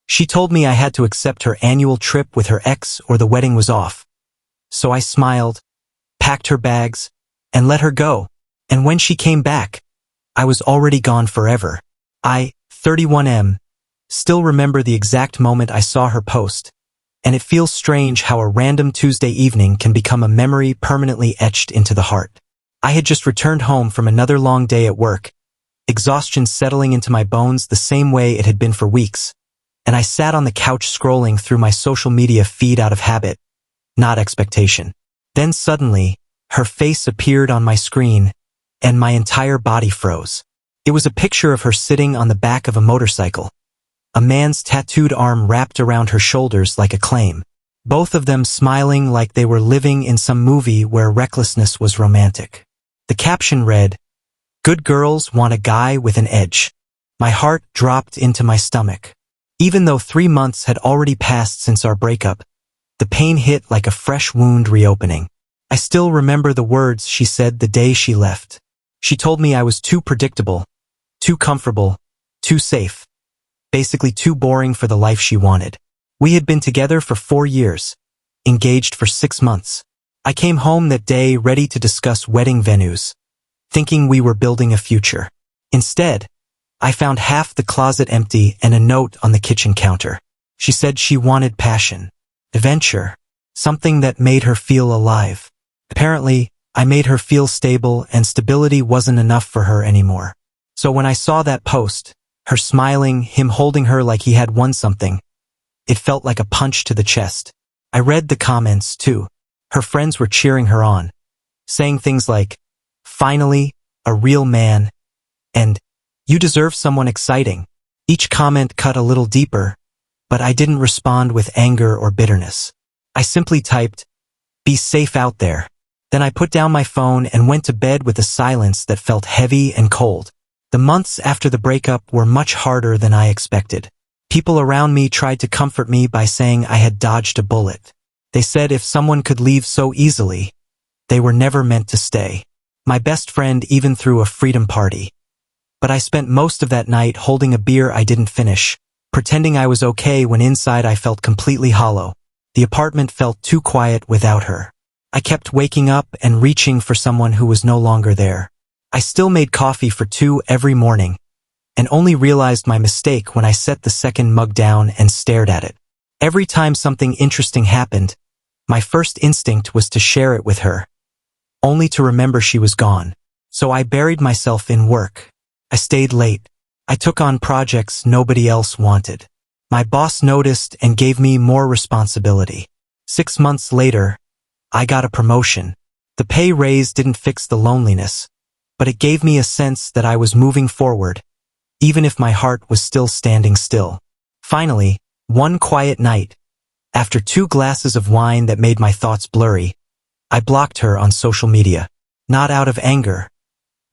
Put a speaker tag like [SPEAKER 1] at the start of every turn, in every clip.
[SPEAKER 1] She told me I had to accept her annual trip with her ex or the wedding was off. So I smiled, packed her bags, and let her go. And when she came back, I was already gone forever. I, 31M, still remember the exact moment I saw her post, and it feels strange how a random Tuesday evening can become a memory permanently etched into the heart. I had just returned home from another long day at work, exhaustion settling into my bones the same way it had been for weeks, and I sat on the couch scrolling through my social media feed out of habit, not expectation. Then suddenly, her face appeared on my screen, and my entire body froze. It was a picture of her sitting on the back of a motorcycle, a man's tattooed arm wrapped around her shoulders like a claim, both of them smiling like they were living in some movie where recklessness was romantic. The caption read, "Good girls want a guy with an edge." My heart dropped into my stomach. Even though 3 months had already passed since our breakup, the pain hit like a fresh wound reopening. I still remember the words she said the day she left. She told me I was too predictable, too comfortable, too safe, basically too boring for the life she wanted. We had been together for 4 years, engaged for 6 months. I came home that day ready to discuss wedding venues, thinking we were building a future. Instead, I found half the closet empty and a note on the kitchen counter. She said she wanted passion, adventure, something that made her feel alive. Apparently, I made her feel stable, and stability wasn't enough for her anymore. So when I saw that post, her smiling, him holding her like he had won something, it felt like a punch to the chest. I read the comments too. Her friends were cheering her on, saying things like, "Finally, a real man," and "You deserve someone exciting." Each comment cut a little deeper, but I didn't respond with anger or bitterness. I simply typed, "Be safe out there." Then I put down my phone and went to bed with a silence that felt heavy and cold. The months after the breakup were much harder than I expected. People around me tried to comfort me by saying I had dodged a bullet. They said if someone could leave so easily, they were never meant to stay. My best friend even threw a freedom party. But I spent most of that night holding a beer I didn't finish, pretending I was okay when inside I felt completely hollow. The apartment felt too quiet without her. I kept waking up and reaching for someone who was no longer there. I still made coffee for 2 every morning, and only realized my mistake when I set the second mug down and stared at it. Every time something interesting happened, my first instinct was to share it with her, only to remember she was gone. So I buried myself in work. I stayed late. I took on projects nobody else wanted. My boss noticed and gave me more responsibility. 6 months later, I got a promotion. The pay raise didn't fix the loneliness, but it gave me a sense that I was moving forward, even if my heart was still standing still. Finally, one quiet night, after 2 glasses of wine that made my thoughts blurry, I blocked her on social media. Not out of anger,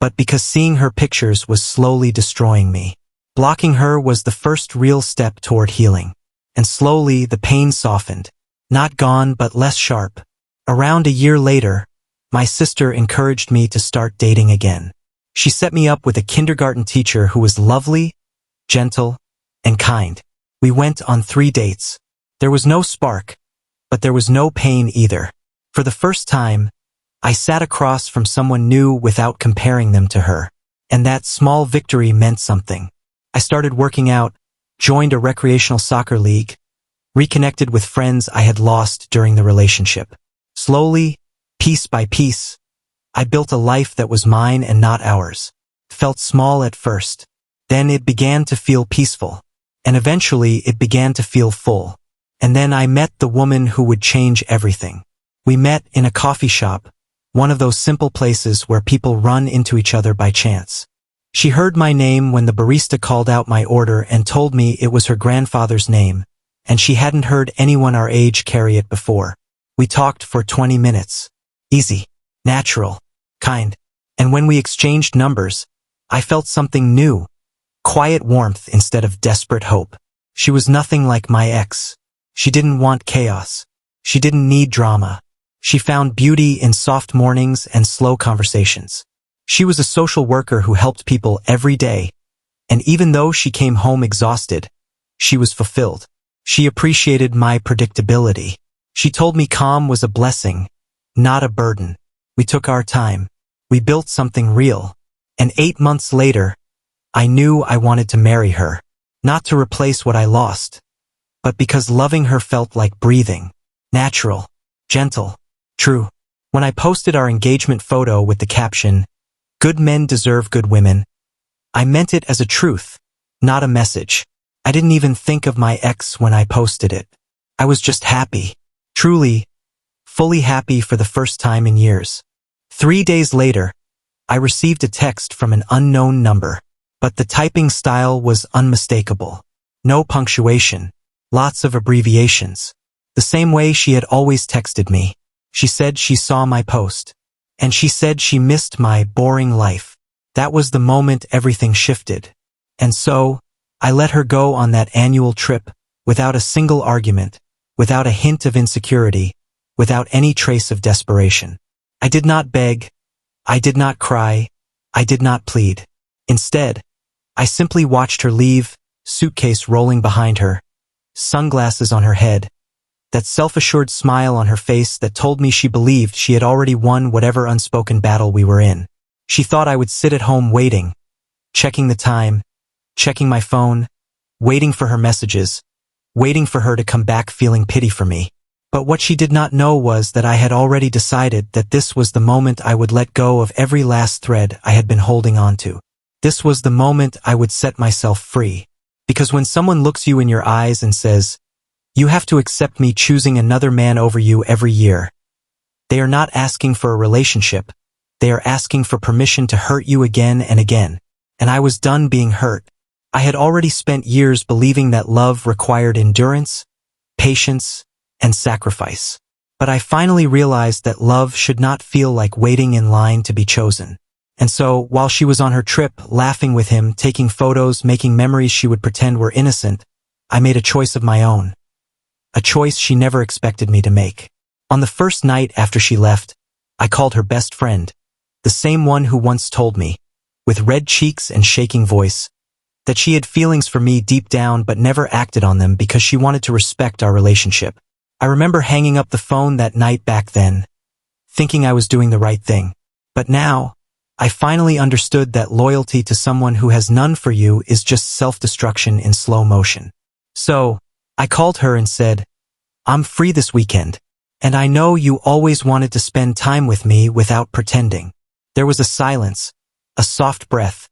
[SPEAKER 1] but because seeing her pictures was slowly destroying me. Blocking her was the first real step toward healing. And slowly the pain softened. Not gone, but less sharp. Around a year later, my sister encouraged me to start dating again. She set me up with a kindergarten teacher who was lovely, gentle, and kind. We went on 3 dates. There was no spark, but there was no pain either. For the first time, I sat across from someone new without comparing them to her. And that small victory meant something. I started working out, joined a recreational soccer league, reconnected with friends I had lost during the relationship. Slowly, piece by piece, I built a life that was mine and not ours. It felt small at first. Then it began to feel peaceful. And eventually it began to feel full. And then I met the woman who would change everything. We met in a coffee shop, one of those simple places where people run into each other by chance. She heard my name when the barista called out my order and told me it was her grandfather's name, and she hadn't heard anyone our age carry it before. We talked for 20 minutes. Easy, natural, kind. And when we exchanged numbers, I felt something new. Quiet warmth instead of desperate hope. She was nothing like my ex. She didn't want chaos. She didn't need drama. She found beauty in soft mornings and slow conversations. She was a social worker who helped people every day, and even though she came home exhausted, she was fulfilled. She appreciated my predictability. She told me calm was a blessing, not a burden. We took our time. We built something real. And 8 months later, I knew I wanted to marry her. Not to replace what I lost, but because loving her felt like breathing. Natural, gentle, true. When I posted our engagement photo with the caption, "Good men deserve good women," I meant it as a truth, not a message. I didn't even think of my ex when I posted it. I was just happy. Truly, fully happy for the first time in years. 3 days later, I received a text from an unknown number, but the typing style was unmistakable. No punctuation, lots of abbreviations. The same way she had always texted me. She said she saw my post, and she said she missed my boring life. That was the moment everything shifted. And so, I let her go on that annual trip, without a single argument, without a hint of insecurity, without any trace of desperation. I did not beg, I did not cry, I did not plead. Instead, I simply watched her leave, suitcase rolling behind her, sunglasses on her head, that self-assured smile on her face that told me she believed she had already won whatever unspoken battle we were in. She thought I would sit at home waiting, checking the time, checking my phone, waiting for her messages, waiting for her to come back feeling pity for me. But what she did not know was that I had already decided that this was the moment I would let go of every last thread I had been holding on to. This was the moment I would set myself free. Because when someone looks you in your eyes and says, "You have to accept me choosing another man over you every year," they are not asking for a relationship. They are asking for permission to hurt you again and again. And I was done being hurt. I had already spent years believing that love required endurance, patience, and sacrifice. But I finally realized that love should not feel like waiting in line to be chosen. And so, while she was on her trip, laughing with him, taking photos, making memories she would pretend were innocent, I made a choice of my own. A choice she never expected me to make. On the first night after she left, I called her best friend, the same one who once told me, with red cheeks and shaking voice, that she had feelings for me deep down but never acted on them because she wanted to respect our relationship. I remember hanging up the phone that night back then, thinking I was doing the right thing. But now, I finally understood that loyalty to someone who has none for you is just self-destruction in slow motion. So, I called her and said, "I'm free this weekend, and I know you always wanted to spend time with me without pretending." There was a silence, a soft breath,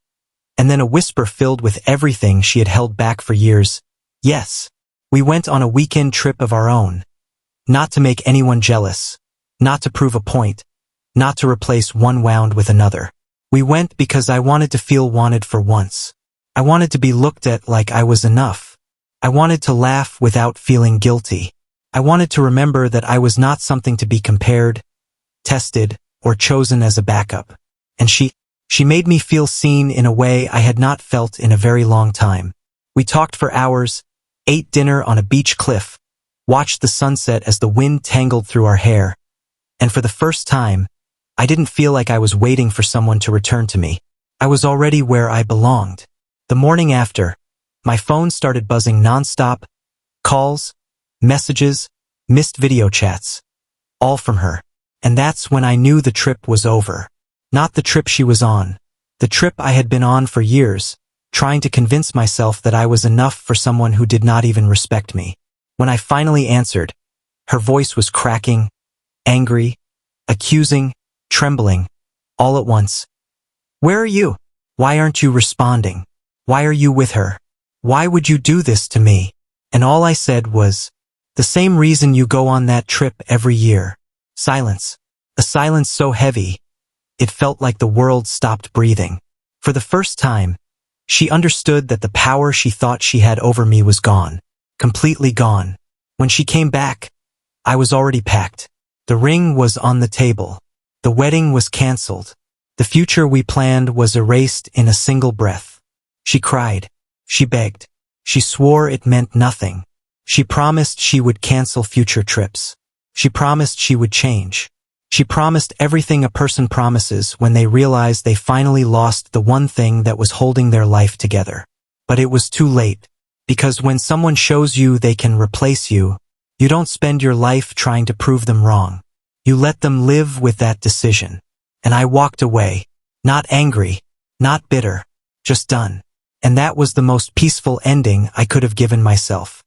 [SPEAKER 1] and then a whisper filled with everything she had held back for years. Yes, we went on a weekend trip of our own. Not to make anyone jealous, not to prove a point, not to replace one wound with another. We went because I wanted to feel wanted for once. I wanted to be looked at like I was enough. I wanted to laugh without feeling guilty. I wanted to remember that I was not something to be compared, tested, or chosen as a backup. And she made me feel seen in a way I had not felt in a very long time. We talked for hours, ate dinner on a beach cliff, watched the sunset as the wind tangled through our hair. And for the first time, I didn't feel like I was waiting for someone to return to me. I was already where I belonged. The morning after, my phone started buzzing nonstop, calls, messages, missed video chats, all from her. And that's when I knew the trip was over. Not the trip she was on, the trip I had been on for years, trying to convince myself that I was enough for someone who did not even respect me. When I finally answered, her voice was cracking, angry, accusing, trembling, all at once. "Where are you? Why aren't you responding? Why are you with her? Why would you do this to me?" And all I said was, "The same reason you go on that trip every year." Silence. A silence so heavy, it felt like the world stopped breathing. For the first time, she understood that the power she thought she had over me was gone. Completely gone. When she came back, I was already packed. The ring was on the table. The wedding was canceled. The future we planned was erased in a single breath. She cried. She begged. She swore it meant nothing. She promised she would cancel future trips. She promised she would change. She promised everything a person promises when they realize they finally lost the one thing that was holding their life together. But it was too late. Because when someone shows you they can replace you, you don't spend your life trying to prove them wrong. You let them live with that decision. And I walked away, not angry, not bitter, just done. And that was the most peaceful ending I could have given myself.